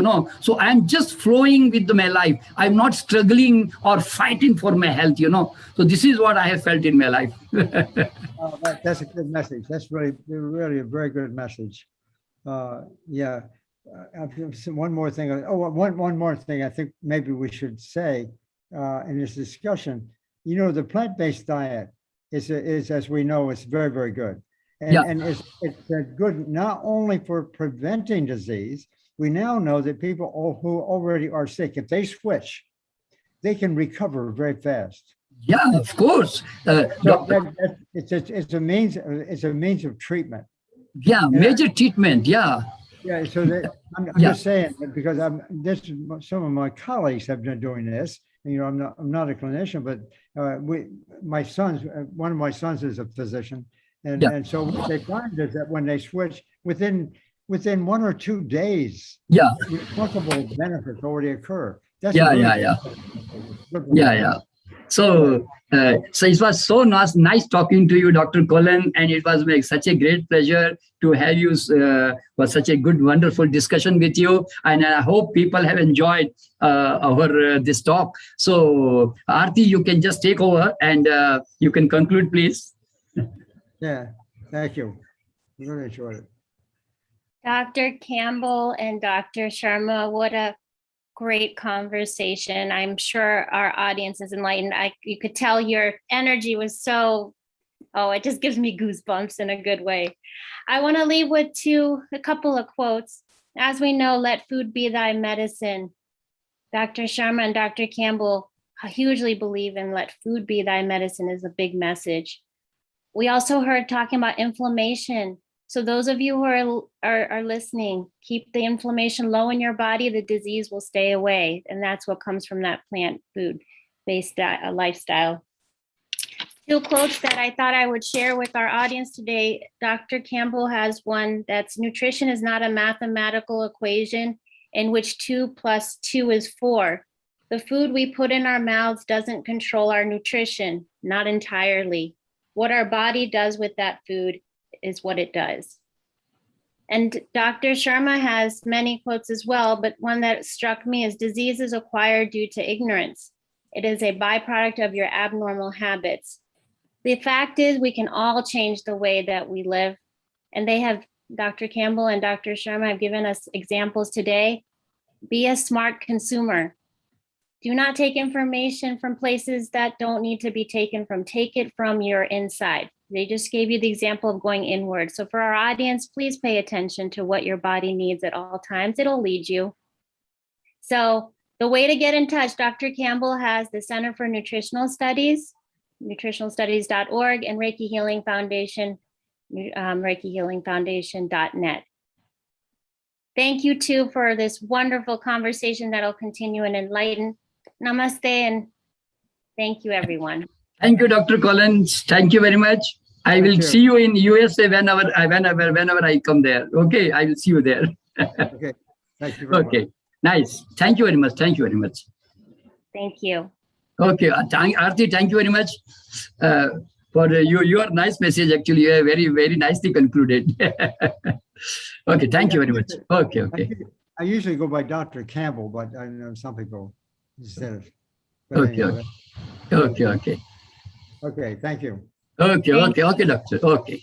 so I'm just flowing with my life. I'm not struggling or fighting for my health, So this is what I have felt in my life. That's a good message. That's really a very good message. Yeah. One more thing. One more thing I think maybe we should say in this discussion. The plant-based diet is, as we know, it's very, very good. And it's good not only for preventing disease. We now know that people who already are sick, if they switch, they can recover very fast. Yeah, of course. It's a means of treatment. Yeah, major treatment. Yeah. Yeah. So I'm just saying that because some of my colleagues have been doing this. I'm not a clinician, but one of my sons is a physician. And so what they find is that when they switch within 1 or 2 days, remarkable benefits already occur. That's yeah. So it was so nice talking to you, Dr. Colin, and it was such a great pleasure to have you for such a good, wonderful discussion with you. And I hope people have enjoyed our this talk. So Aarti, you can just take over and you can conclude, please. Yeah, thank you. Really enjoyed it. Dr. Campbell and Dr. Sharma, what a great conversation. I'm sure our audience is enlightened. You could tell your energy was it just gives me goosebumps in a good way. I want to leave with a couple of quotes. As we know, let food be thy medicine. Dr. Sharma and Dr. Campbell hugely believe in let food be thy medicine is a big message. We also heard talking about inflammation. So those of you who are listening, keep the inflammation low in your body, the disease will stay away. And that's what comes from that plant food-based lifestyle. 2 quotes that I thought I would share with our audience today. Dr. Campbell has one that's nutrition is not a mathematical equation in which 2 + 2 is 4. The food we put in our mouths doesn't control our nutrition, not entirely. What our body does with that food is what it does. And Dr. Sharma has many quotes as well, but one that struck me is disease is acquired due to ignorance. It is a byproduct of your abnormal habits. The fact is we can all change the way that we live. And Dr. Campbell and Dr. Sharma have given us examples today. Be a smart consumer. Do not take information from places that don't need to be taken from. Take it from your inside. They just gave you the example of going inward. So for our audience, please pay attention to what your body needs at all times. It'll lead you. So the way to get in touch, Dr. Campbell has the Center for Nutritional Studies, nutritionalstudies.org, and Reiki Healing Foundation, reikihealingfoundation.net. Thank you too for this wonderful conversation that'll continue and enlighten. Namaste and thank you, everyone. Thank you, Dr. Collins. Thank you very much. I will see you in USA whenever I come there. Okay, I will see you there. Okay, thank you very much. Okay, nice. Thank you very much. Thank you very much. Thank you. Okay, Aarti, thank you very much for your nice message. Actually, you have very, very nicely concluded. Okay, thank you very much. Okay. I usually go by Dr. Campbell, but I know some people instead of. Okay. Okay, thank you. Okay, doctor. Okay.